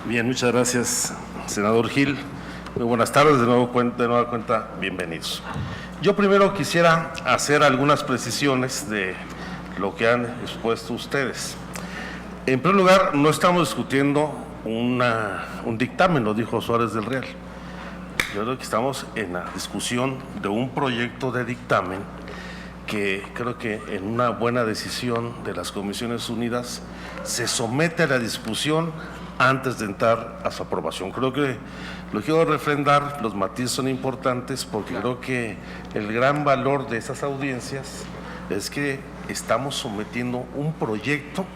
Bien, muchas gracias, senador Gil. Muy buenas tardes, de nueva cuenta, bienvenidos. Yo primero quisiera hacer algunas precisiones de lo que han expuesto ustedes. En primer lugar, no estamos discutiendo un dictamen, lo dijo Suárez del Real. Yo creo que estamos en la discusión de un proyecto de dictamen que creo que en una buena decisión de las Comisiones Unidas se somete a la discusión antes de entrar a su aprobación. Creo que lo quiero refrendar, los matices son importantes porque creo que el gran valor de esas audiencias es que estamos sometiendo un proyecto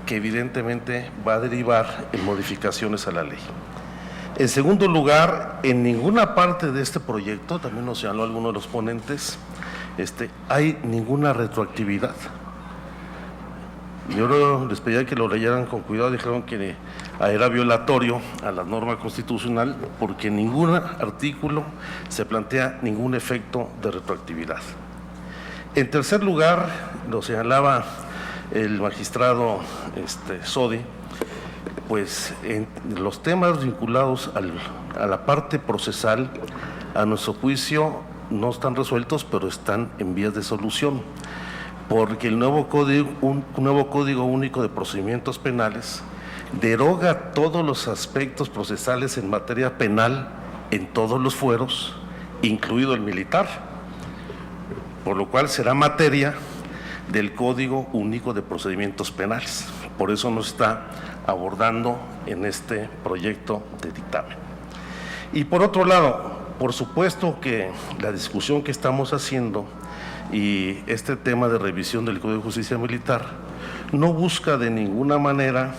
que evidentemente va a derivar en modificaciones a la ley. En segundo lugar, en ninguna parte de este proyecto, también lo señaló alguno de los ponentes, hay ninguna retroactividad. Yo les pedía que lo leyeran con cuidado, dijeron que era violatorio a la norma constitucional porque en ningún artículo se plantea ningún efecto de retroactividad. En tercer lugar, lo señalaba el magistrado Sodi, pues en los temas vinculados a la parte procesal, a nuestro juicio no están resueltos, pero están en vías de solución, porque el nuevo código, un nuevo Código Único de Procedimientos Penales deroga todos los aspectos procesales en materia penal en todos los fueros, incluido el militar, por lo cual será materia del Código Único de Procedimientos Penales. Por eso nos está abordando en este proyecto de dictamen. Y por otro lado, por supuesto que la discusión que estamos haciendo y este tema de revisión del Código de Justicia Militar no busca de ninguna manera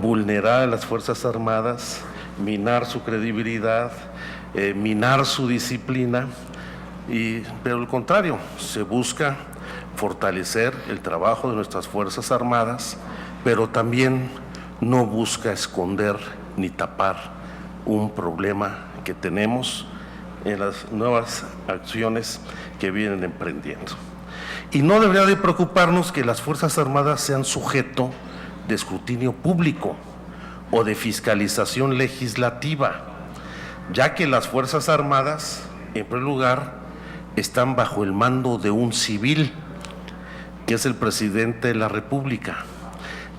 vulnerar a las Fuerzas Armadas, minar su credibilidad, minar su disciplina, pero al contrario, se busca fortalecer el trabajo de nuestras Fuerzas Armadas, pero también no busca esconder ni tapar un problema que tenemos en las nuevas acciones que vienen emprendiendo. Y no debería de preocuparnos que las Fuerzas Armadas sean sujeto de escrutinio público o de fiscalización legislativa, ya que las Fuerzas Armadas, en primer lugar, están bajo el mando de un civil, que es el presidente de la República,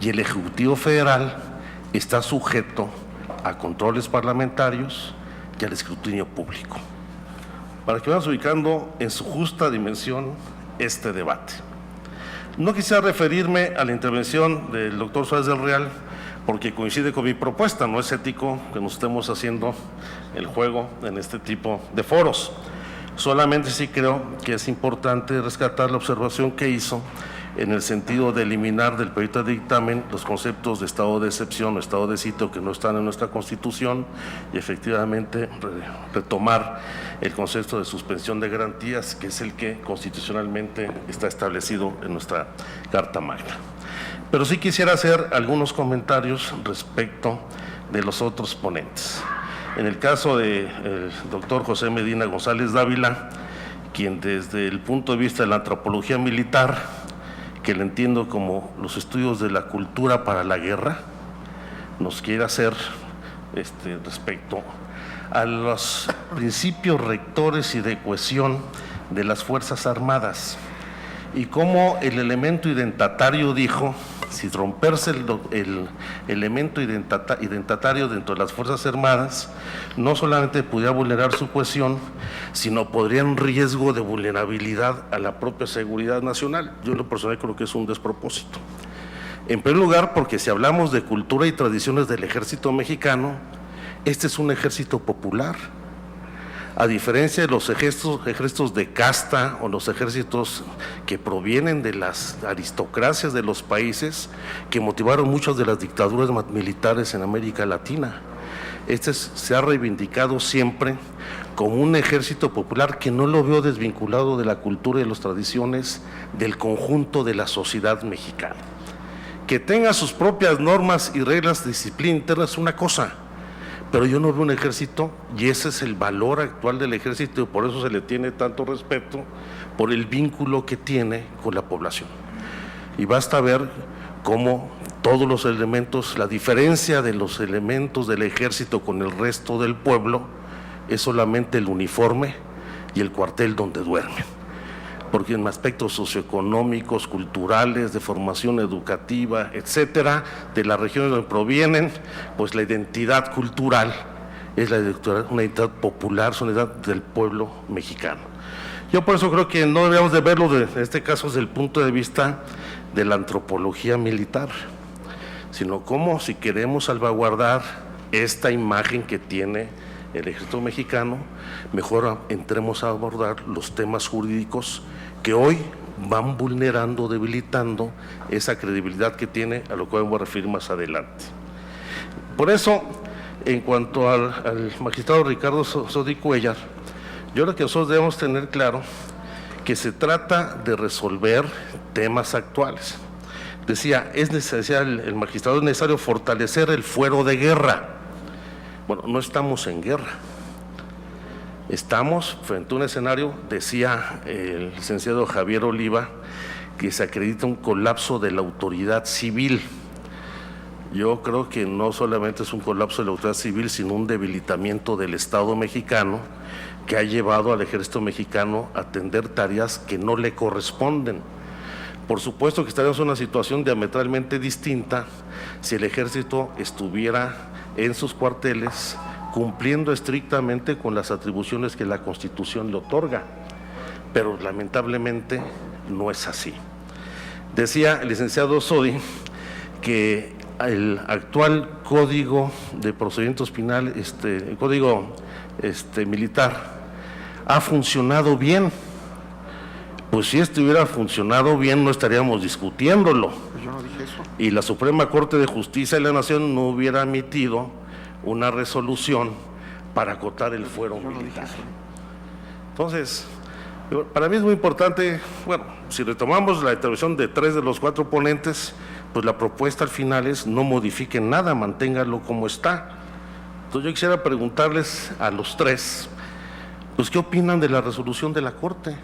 y el Ejecutivo Federal está sujeto a controles parlamentarios y al escrutinio público. Para que vayamos ubicando en su justa dimensión este debate. No quisiera referirme a la intervención del doctor Suárez del Real porque coincide con mi propuesta, no es ético que nos estemos haciendo el juego en este tipo de foros. Solamente sí creo que es importante rescatar la observación que hizo en el sentido de eliminar del proyecto de dictamen los conceptos de estado de excepción o estado de sitio que no están en nuestra Constitución y efectivamente retomar el concepto de suspensión de garantías, que es el que constitucionalmente está establecido en nuestra Carta Magna. Pero sí quisiera hacer algunos comentarios respecto de los otros ponentes. En el caso del doctor José Medina González Dávila, quien desde el punto de vista de la antropología militar, que le entiendo como los estudios de la cultura para la guerra, nos quiere hacer respecto a los principios rectores y de cohesión de las Fuerzas Armadas y cómo el elemento identatario dijo, si romperse el elemento identatario dentro de las Fuerzas Armadas, no solamente podría vulnerar su cohesión, sino podría en riesgo de vulnerabilidad a la propia seguridad nacional. Yo en lo personal creo que es un despropósito. En primer lugar, porque si hablamos de cultura y tradiciones del ejército mexicano, este es un ejército popular. A diferencia de los ejércitos de casta o los ejércitos que provienen de las aristocracias de los países que motivaron muchas de las dictaduras militares en América Latina. Se ha reivindicado siempre como un ejército popular que no lo veo desvinculado de la cultura y de las tradiciones del conjunto de la sociedad mexicana. Que tenga sus propias normas y reglas de disciplina interna es una cosa, pero yo no veo un ejército, y ese es el valor actual del ejército, y por eso se le tiene tanto respeto, por el vínculo que tiene con la población. Y basta ver cómo todos los elementos, la diferencia de los elementos del ejército con el resto del pueblo es solamente el uniforme y el cuartel donde duermen, porque en aspectos socioeconómicos, culturales, de formación educativa, etcétera, de las regiones donde provienen, pues la identidad cultural es una identidad popular, es una identidad del pueblo mexicano. Yo por eso creo que no debemos de verlo, en este caso, desde el punto de vista de la antropología militar, sino como si queremos salvaguardar esta imagen que tiene el ejército mexicano, mejor entremos a abordar los temas jurídicos que hoy van vulnerando, debilitando esa credibilidad que tiene, a lo cual me voy a referir más adelante. Por eso, en cuanto al magistrado Ricardo Sodi Cuéllar, yo creo que nosotros debemos tener claro que se trata de resolver temas actuales. Decía, es necesario, el magistrado, es necesario fortalecer el fuero de guerra. Bueno, no estamos en guerra, estamos frente a un escenario, decía el licenciado Javier Oliva, que se acredita un colapso de la autoridad civil. Yo creo que no solamente es un colapso de la autoridad civil, sino un debilitamiento del Estado mexicano que ha llevado al ejército mexicano a atender tareas que no le corresponden. Por supuesto que estaríamos en una situación diametralmente distinta si el ejército estuviera en sus cuarteles cumpliendo estrictamente con las atribuciones que la Constitución le otorga, pero lamentablemente no es así. Decía el licenciado Sodi que el actual Código de Procedimientos Penales, el Código militar, ha funcionado bien. Pues si esto hubiera funcionado bien, no estaríamos discutiéndolo. Pues yo no dije eso. Y la Suprema Corte de Justicia de la Nación no hubiera emitido una resolución para acotar el fuero militar. Entonces, para mí es muy importante, bueno, si retomamos la intervención de 3 de los 4 ponentes, pues la propuesta al final es no modifiquen nada, manténganlo como está. Entonces yo quisiera preguntarles a los 3, pues ¿qué opinan de la resolución de la Corte?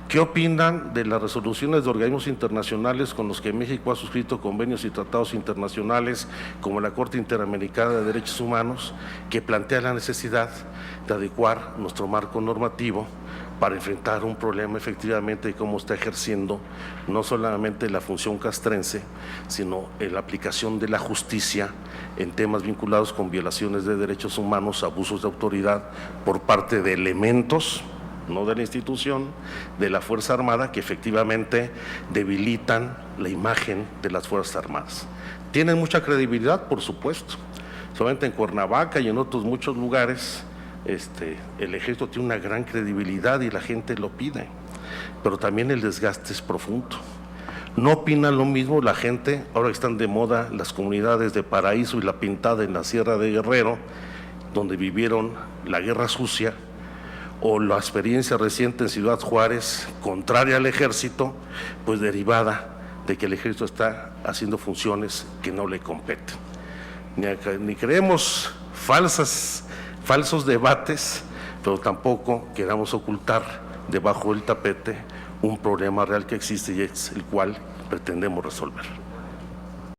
¿Qué opinan de las resoluciones de organismos internacionales con los que México ha suscrito convenios y tratados internacionales, como la Corte Interamericana de Derechos Humanos, que plantea la necesidad de adecuar nuestro marco normativo para enfrentar un problema efectivamente de cómo está ejerciendo no solamente la función castrense, sino en la aplicación de la justicia en temas vinculados con violaciones de derechos humanos, abusos de autoridad por parte de elementos, no de la institución, de la Fuerza Armada, que efectivamente debilitan la imagen de las Fuerzas Armadas? Tienen mucha credibilidad, por supuesto. Solamente en Cuernavaca y en otros muchos lugares el ejército tiene una gran credibilidad y la gente lo pide, pero también el desgaste es profundo. No opinan lo mismo la gente, ahora que están de moda las comunidades de Paraíso y La Pintada en la Sierra de Guerrero, donde vivieron la guerra sucia, o la experiencia reciente en Ciudad Juárez, contraria al ejército, pues derivada de que el ejército está haciendo funciones que no le competen. Ni creemos falsos debates, pero tampoco queramos ocultar debajo del tapete un problema real que existe y es el cual pretendemos resolver.